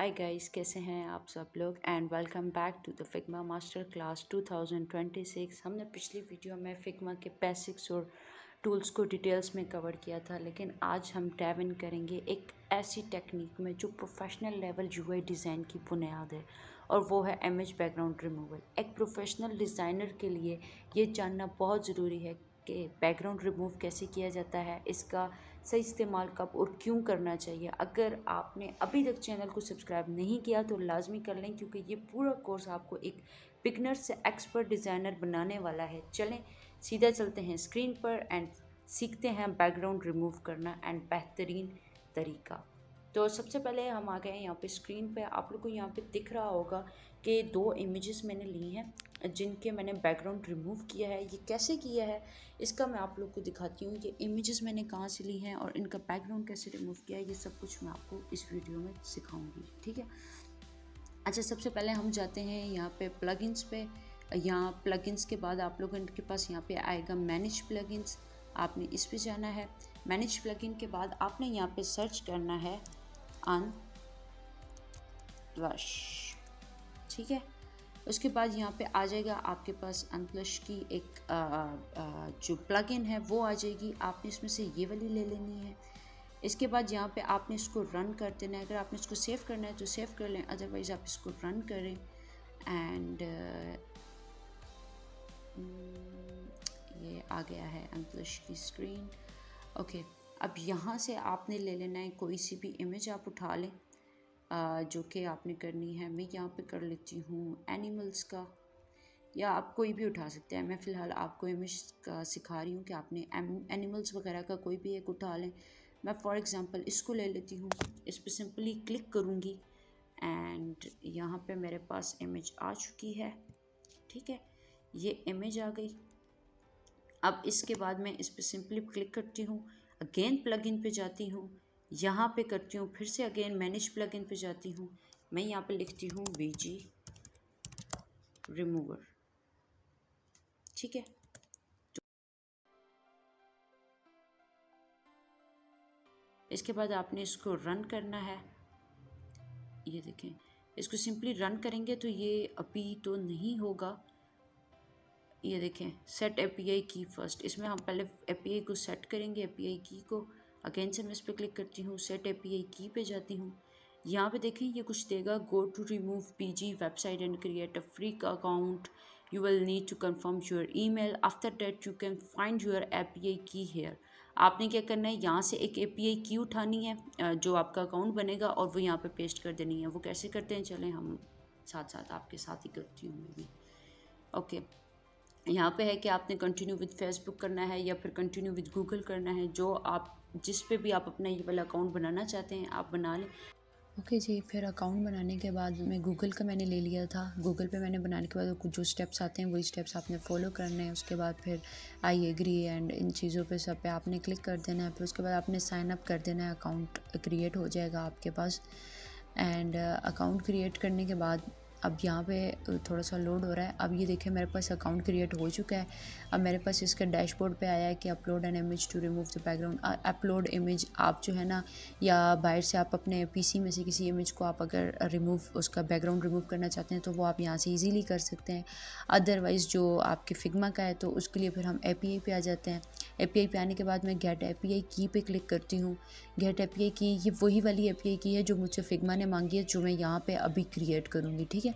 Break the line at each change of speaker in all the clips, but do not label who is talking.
Hi guys, कैसे हैं आप सब लोग and welcome back to the Figma master class 2026। हमने पिछली वीडियो में फिग्मा के बेसिक्स और टूल्स को डिटेल्स में कवर किया था, लेकिन आज हम डाइव इन करेंगे एक ऐसी टेक्निक में जो प्रोफेशनल लेवल यूआई डिज़ाइन की बुनियाद है, और वो है इमेज बैकग्राउंड रिमूवल। एक प्रोफेशनल डिज़ाइनर के लिए ये जानना बहुत ज़रूरी है कि बैकग्राउंड रिमूव कैसे किया जाता है, इसका सही इस्तेमाल कब और क्यों करना चाहिए। अगर आपने अभी तक चैनल को सब्सक्राइब नहीं किया तो लाजमी कर लें, क्योंकि ये पूरा कोर्स आपको एक बिगनर से एक्सपर्ट डिज़ाइनर बनाने वाला है। चलें सीधा चलते हैं स्क्रीन पर एंड सीखते हैं बैकग्राउंड रिमूव करना एंड बेहतरीन तरीका। तो सबसे पहले हम आ गए हैं यहाँ पे स्क्रीन पे। आप लोग को यहाँ पे दिख रहा होगा कि दो इमेजेस मैंने ली हैं जिनके मैंने बैकग्राउंड रिमूव किया है। ये कैसे किया है इसका मैं आप लोग को दिखाती हूँ। ये इमेजेस मैंने कहाँ से ली हैं और इनका बैकग्राउंड कैसे रिमूव किया है, ये सब कुछ मैं आपको इस वीडियो में सिखाऊंगी, ठीक है। अच्छा, सबसे पहले हम जाते हैं यहाँ पे प्लगइन्स पे। यहाँ प्लगइन्स के बाद आप लोगों के पास यहाँ पे आएगा मैनेज प्लगइन्स। आपने इस पे जाना है। मैनेज प्लगइन के बाद आपने यहाँ पे सर्च करना है अनब्लश, ठीक है। उसके बाद यहाँ पे आ जाएगा आपके पास अनब्लश की एक जो प्लगइन है वो आ जाएगी। आपने इसमें से ये वाली ले लेनी है। इसके बाद यहाँ पे आपने इसको रन कर देना है। अगर आपने इसको सेव करना है तो सेव कर लें, अदरवाइज़ आप इसको रन करें। एंड ये आ गया है अनब्लश की स्क्रीन। ओके, अब यहाँ से आपने ले लेना है कोई सी भी इमेज आप उठा लें जो कि आपने करनी है। मैं यहाँ पे कर लेती हूँ एनिमल्स का, या आप कोई भी उठा सकते हैं। मैं फ़िलहाल आपको इमेज का सिखा रही हूँ कि आपने एनिमल्स वगैरह का कोई भी एक उठा लें। मैं फॉर एग्ज़ाम्पल इसको ले लेती हूँ। इस पर सिंपली क्लिक करूँगी एंड यहाँ पे मेरे पास इमेज आ चुकी है, ठीक है। ये इमेज आ गई। अब इसके बाद मैं इस पर सिंपली क्लिक करती हूँ, अगेन प्लगइन पे जाती हूँ, यहाँ पे करती हूँ, फिर से अगेन मैनेज प्लगइन पे जाती हूँ। मैं यहाँ पे लिखती हूँ वीजी रिमूवर, ठीक है। इसके बाद आपने इसको रन करना है। ये देखें, इसको सिंपली रन करेंगे तो ये अभी तो नहीं होगा। ये देखें, सेट एपीआई की फर्स्ट, इसमें हम पहले एपीआई को सेट करेंगे, एपीआई की को। अगेन से मैं इस पर क्लिक करती हूँ, सेट एपीआई की पे जाती हूँ। यहाँ पे देखें ये कुछ देगा, go to remove bg website and create a free account, you will need to confirm your email, after that you can find your API key here. आपने क्या करना है, यहाँ से एक एपीआई की उठानी है जो आपका अकाउंट बनेगा और वो यहाँ पे पेस्ट कर देनी है। वो कैसे करते हैं चलें हम साथ साथ आपके साथ ही करती हूँ मैं भी। ओके, यहाँ पे है कि आपने कंटिन्यू विद फेसबुक करना है या फिर कंटिन्यू विद गूगल करना है। जो आप जिस पे भी आप अपना ये वाला अकाउंट बनाना चाहते हैं आप बना लें।
ओके जी, फिर अकाउंट बनाने के बाद मैं गूगल का मैंने ले लिया था। गूगल पे मैंने बनाने के बाद कुछ जो स्टेप्स आते हैं वही स्टेप्स आपने फॉलो करने हैं। उसके बाद फिर आई एग्री एंड इन चीज़ों पे सब पे आपने क्लिक कर देना है। फिर उसके बाद आपने साइन अप कर देना है, अकाउंट क्रिएट हो जाएगा आपके पास। एंड अकाउंट क्रिएट करने के बाद अब यहाँ पे थोड़ा सा लोड हो रहा है। अब ये देखें मेरे पास अकाउंट क्रिएट हो चुका है। अब मेरे पास इसका डैशबोर्ड पे आया है कि upload an image to remove the background. Upload image आप जो है ना, या बाहर से आप अपने पीसी में से किसी इमेज को आप अगर रिमूव उसका बैकग्राउंड रिमूव करना चाहते हैं तो वो आप यहाँ से इजीली कर सकते हैं। अदरवाइज़ जो आपके फिग्मा का है तो उसके लिए फिर हम एपीआई पे आ जाते हैं। एपीआई पे आने के बाद मैं गेट एपीआई की पे क्लिक करती हूँ। गेट एपीआई की ये वही वाली एपीआई की है जो मुझसे फिग्मा ने मांगी है, जो मैं यहाँ पे अभी क्रिएट करूँगी, ठीक है।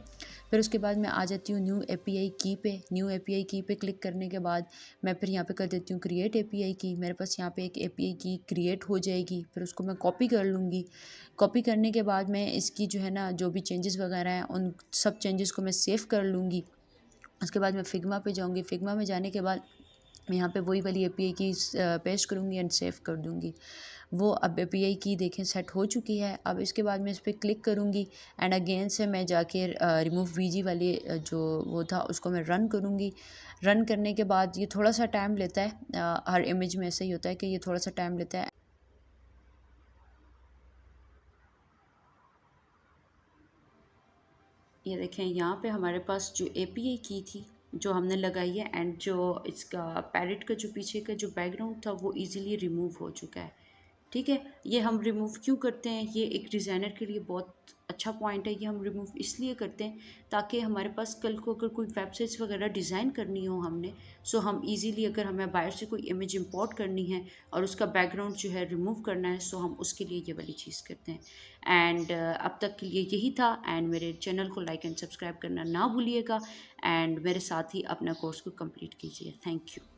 फिर उसके बाद मैं आ जाती हूँ न्यू एपीआई की पे। न्यू एपीआई की पे क्लिक करने के बाद मैं फिर यहाँ पे कर देती हूँ क्रिएट एपीआई की। मेरे पास यहाँ पे एक एपीआई की क्रिएट हो जाएगी। फिर उसको मैं कॉपी कर लूँगी। कॉपी करने के बाद मैं इसकी जो है ना जो भी चेंजेस वगैरह हैं उन सब चेंजेस को मैं सेव कर लूँगी। उसके बाद मैं फिग्मा पे जाऊँगी। फिग्मा में जाने के बाद मैं यहाँ पे वही वाली एपीआई की पेस्ट करूँगी एंड सेव कर दूँगी। वो अब एपीआई की देखें सेट हो चुकी है। अब इसके बाद मैं इस पर क्लिक करूँगी एंड अगेन से मैं जाके रिमूव वीजी वाले जो वो था उसको मैं रन करूँगी। रन करने के बाद ये थोड़ा सा टाइम लेता है। हर इमेज में ऐसा ही होता है कि ये थोड़ा सा टाइम लेता है।
ये देखें, यहाँ पे हमारे पास जो एपीआई की थी जो हमने लगाई है एंड जो इसका पैरेट का जो पीछे का जो बैकग्राउंड था वो इजीली रिमूव हो चुका है। ठीक है। ये हम रिमूव क्यों करते हैं, ये एक डिज़ाइनर के लिए बहुत अच्छा पॉइंट है। ये हम रिमूव इसलिए करते हैं ताकि हमारे पास कल को अगर कोई वेबसाइट्स वगैरह डिज़ाइन करनी हो हमने, सो हम इजीली, अगर हमें बाहर से कोई इमेज इंपोर्ट करनी है और उसका बैकग्राउंड जो है रिमूव करना है, सो हम उसके लिए ये वाली चीज़ करते हैं। एंड अब तक के लिए यही था। एंड मेरे चैनल को लाइक एंड सब्सक्राइब करना ना भूलिएगा, एंड मेरे साथ ही अपना कोर्स को कंप्लीट कीजिए। Thank you.